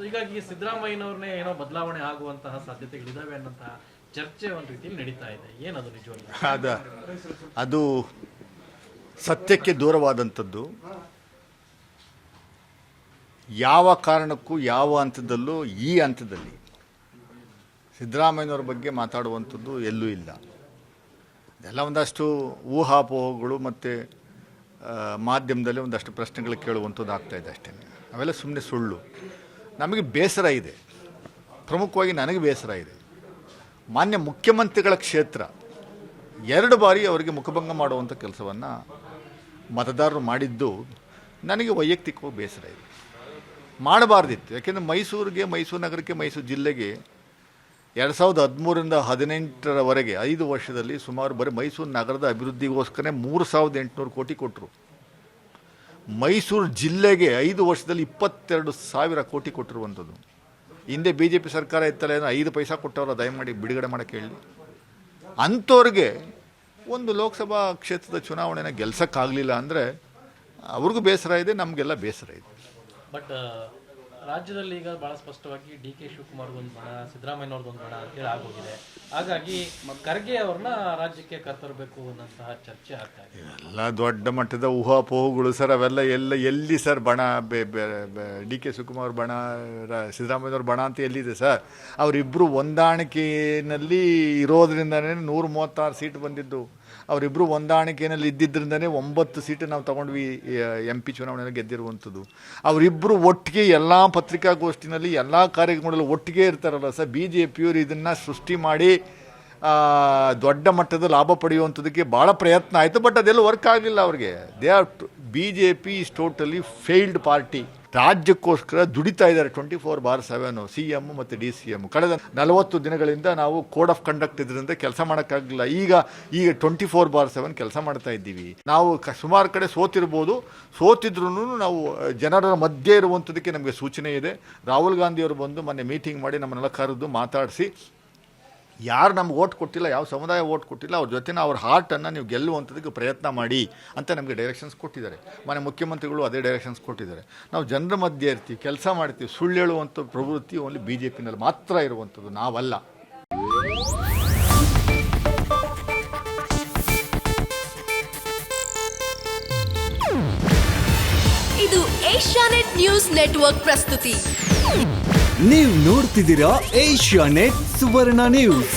ಹೀಗಾಗಿ ಸಿದ್ದರಾಮಯ್ಯನವ್ರನ್ನೇ ಏನೋ ಬದಲಾವಣೆ ಆಗುವಂತಹ ಸಾಧ್ಯತೆಗಳಿದಾವೆ ಅನ್ನೋಂತಹ ಚರ್ಚೆ ಒಂದು ರೀತಿಯಲ್ಲಿ ನಡೀತಾ ಇದೆ. ಏನದು ನಿಜವಲ್ಲ? ಅದು ಸತ್ಯಕ್ಕೆ ದೂರವಾದಂಥದ್ದು. ಯಾವ ಕಾರಣಕ್ಕೂ ಯಾವ ಹಂತದಲ್ಲೂ ಈ ಹಂತದಲ್ಲಿ ಸಿದ್ದರಾಮಯ್ಯನವ್ರ ಬಗ್ಗೆ ಮಾತಾಡುವಂಥದ್ದು ಎಲ್ಲೂ ಇಲ್ಲ. ಅದೆಲ್ಲ ಒಂದಷ್ಟು ಊಹಾಪೋಹಗಳು ಮತ್ತು ಮಾಧ್ಯಮದಲ್ಲಿ ಒಂದಷ್ಟು ಪ್ರಶ್ನೆಗಳು ಕೇಳುವಂಥದ್ದು ಆಗ್ತಾಯಿದೆ ಅಷ್ಟೇ. ಅವೆಲ್ಲ ಸುಮ್ಮನೆ ಸುಳ್ಳು. ನಮಗೆ ಬೇಸರ ಇದೆ, ಪ್ರಮುಖವಾಗಿ ನನಗೆ ಬೇಸರ ಇದೆ. ಮಾನ್ಯ ಮುಖ್ಯಮಂತ್ರಿಗಳ ಕ್ಷೇತ್ರ 2 ಬಾರಿ ಅವರಿಗೆ ಮುಖಭಂಗ ಮಾಡುವಂಥ ಕೆಲಸವನ್ನು ಮತದಾರರು ಮಾಡಿದ್ದು ನನಗೆ ವೈಯಕ್ತಿಕವಾಗಿ ಬೇಸರ ಇದೆ. ಮಾಡಬಾರ್ದಿತ್ತು. ಯಾಕೆಂದರೆ ಮೈಸೂರು ನಗರಕ್ಕೆ, ಮೈಸೂರು ಜಿಲ್ಲೆಗೆ 2013ರಿಂದ 2018ರವರೆಗೆ 5 ವರ್ಷದಲ್ಲಿ ಸುಮಾರು ಬರೀ ಮೈಸೂರು ನಗರದ ಅಭಿವೃದ್ಧಿಗೋಸ್ಕರ 3,800 ಕೋಟಿ ಕೊಟ್ಟರು. ಮೈಸೂರು ಜಿಲ್ಲೆಗೆ 5 ವರ್ಷದಲ್ಲಿ 22,000 ಕೋಟಿ ಕೊಟ್ಟಿರುವಂಥದ್ದು. ಹಿಂದೆ BJP ಸರ್ಕಾರ ಇತ್ತಲ್ಲ, 5 ಪೈಸಾ ಕೊಟ್ಟವರ ದಯಮಾಡಿ ಬಿಡುಗಡೆ ಮಾಡೋಕ್ಕೆ ಹೇಳಿ. ಅಂಥವ್ರಿಗೆ ಒಂದು ಲೋಕಸಭಾ ಕ್ಷೇತ್ರದ ಚುನಾವಣೆನ ಗೆಲ್ಸೋಕ್ಕಾಗಲಿಲ್ಲ ಅಂದರೆ ಅವ್ರಿಗೂ ಬೇಸರ ಇದೆ, ನಮಗೆಲ್ಲ ಬೇಸರ ಇದೆ. ಬಟ್ ರಾಜ್ಯದಲ್ಲಿ ಈಗ ಭಾಳ ಸ್ಪಷ್ಟವಾಗಿ DK ಶಿವಕುಮಾರ್ದೊಂದು ಬಣ, ಸಿದ್ದರಾಮಯ್ಯನವ್ರದ್ದೊಂದು ಬಣ ಅಂತೇಳಿ ಆಗೋಗಿದೆ. ಹಾಗಾಗಿ ಖರ್ಗೆ ಅವ್ರನ್ನ ರಾಜ್ಯಕ್ಕೆ ಕರ್ತರಬೇಕು ಅನ್ನೋಂತಹ ಚರ್ಚೆ ಆಗ್ತಾ ಇದೆ. ಎಲ್ಲ ದೊಡ್ಡ ಮಟ್ಟದ ಊಹಾಪೋಹಗಳು ಸರ್. ಅವೆಲ್ಲ ಎಲ್ಲಿ ಸರ್ ಬಣ? DK ಶಿವಕುಮಾರ್ ಬಣ, ಸಿದ್ದರಾಮಯ್ಯನವ್ರ ಬಣ ಅಂತ ಎಲ್ಲಿದೆ ಸರ್? ಅವರಿಬ್ಬರು ಹೊಂದಾಣಿಕೆಯಲ್ಲಿ ಇರೋದ್ರಿಂದನೇ 136 ಸೀಟ್ ಬಂದಿದ್ದು. ಅವರಿಬ್ಬರು ಹೊಂದಾಣಿಕೆಯಲ್ಲಿ ಇದ್ದಿದ್ದರಿಂದನೇ 9 ಸೀಟು ನಾವು ತೊಗೊಂಡ್ವಿ MP ಚುನಾವಣೆಯಲ್ಲಿ ಗೆದ್ದಿರುವಂಥದ್ದು. ಅವರಿಬ್ಬರು ಒಟ್ಟಿಗೆ ಎಲ್ಲ ಪತ್ರಿಕಾಗೋಷ್ಠಿನಲ್ಲಿ ಎಲ್ಲ ಕಾರ್ಯಕ್ರಮಗಳಲ್ಲಿ ಒಟ್ಟಿಗೆ ಇರ್ತಾರಲ್ಲ ಸರ್. BJPಯವರು ಇದನ್ನು ಸೃಷ್ಟಿ ಮಾಡಿ ದೊಡ್ಡ ಮಟ್ಟದ ಲಾಭ ಪಡೆಯುವಂಥದ್ದಕ್ಕೆ ಭಾಳ ಪ್ರಯತ್ನ ಆಯಿತು. ಬಟ್ ಅದೆಲ್ಲ ವರ್ಕ್ ಆಗಲಿಲ್ಲ ಅವ್ರಿಗೆ. BJP is totally failed party. ರಾಜ್ಯಕ್ಕೋಸ್ಕರ ದುಡಿತಾ ಇದ್ದಾರೆ 24/7 CM ಮತ್ತು DCM. ಕಳೆದ 40 ದಿನಗಳಿಂದ ನಾವು ಕೋಡ್ ಆಫ್ ಕಂಡಕ್ಟ್ ಇದರಿಂದ ಕೆಲಸ ಮಾಡೋಕ್ಕಾಗಲಿಲ್ಲ. ಈಗ 24/7 ಕೆಲಸ ಮಾಡ್ತಾ ಇದ್ದೀವಿ. ನಾವು ಸುಮಾರು ಕಡೆ ಸೋತಿದ್ರೂ ನಾವು ಜನರ ಮಧ್ಯೆ ಇರುವಂಥದ್ದಕ್ಕೆ ನಮಗೆ ಸೂಚನೆ ಇದೆ. ರಾಹುಲ್ ಗಾಂಧಿಯವರು ಬಂದು ಮೊನ್ನೆ ಮೀಟಿಂಗ್ ಮಾಡಿ ನಮ್ಮನ್ನೆಲ್ಲ ಕರೆದು ಮಾತಾಡಿಸಿ, ಯಾರು ನಮ್ಗೆ ಓಟ್ ಕೊಟ್ಟಿಲ್ಲ, ಯಾವ ಸಮುದಾಯ ಓಟ್ ಕೊಟ್ಟಿಲ್ಲ, ಅವ್ರ ಜೊತೆ ಅವ್ರ ಹಾರ್ಟನ್ನು ನೀವು ಗೆಲ್ಲುವಂಥದ್ದಕ್ಕೆ ಪ್ರಯತ್ನ ಮಾಡಿ ಅಂತ ನಮಗೆ ಡೈರೆಕ್ಷನ್ಸ್ ಕೊಟ್ಟಿದ್ದಾರೆ. ಮನೆ ಮುಖ್ಯಮಂತ್ರಿಗಳು ಅದೇ ಡೈರೆಕ್ಷನ್ಸ್ ಕೊಟ್ಟಿದ್ದಾರೆ. ನಾವು ಜನರ ಮಧ್ಯೆ ಇರ್ತೀವಿ, ಕೆಲಸ ಮಾಡ್ತೀವಿ. ಸುಳ್ಳು ಹೇಳುವಂಥ ಪ್ರವೃತ್ತಿ ಓನ್ಲಿ BJPನಲ್ಲಿ ಮಾತ್ರ ಇರುವಂಥದ್ದು, ನಾವಲ್ಲ. ಇದು ಏಷ್ಯಾನೆಟ್ ನ್ಯೂಸ್ ನೆಟ್ವರ್ಕ್ ಪ್ರಸ್ತುತಿ. ನೀವು ನೋಡ್ತಿದ್ದೀರಾ ಏಷ್ಯಾನೆಟ್ ಸುವರ್ಣ ನ್ಯೂಸ್.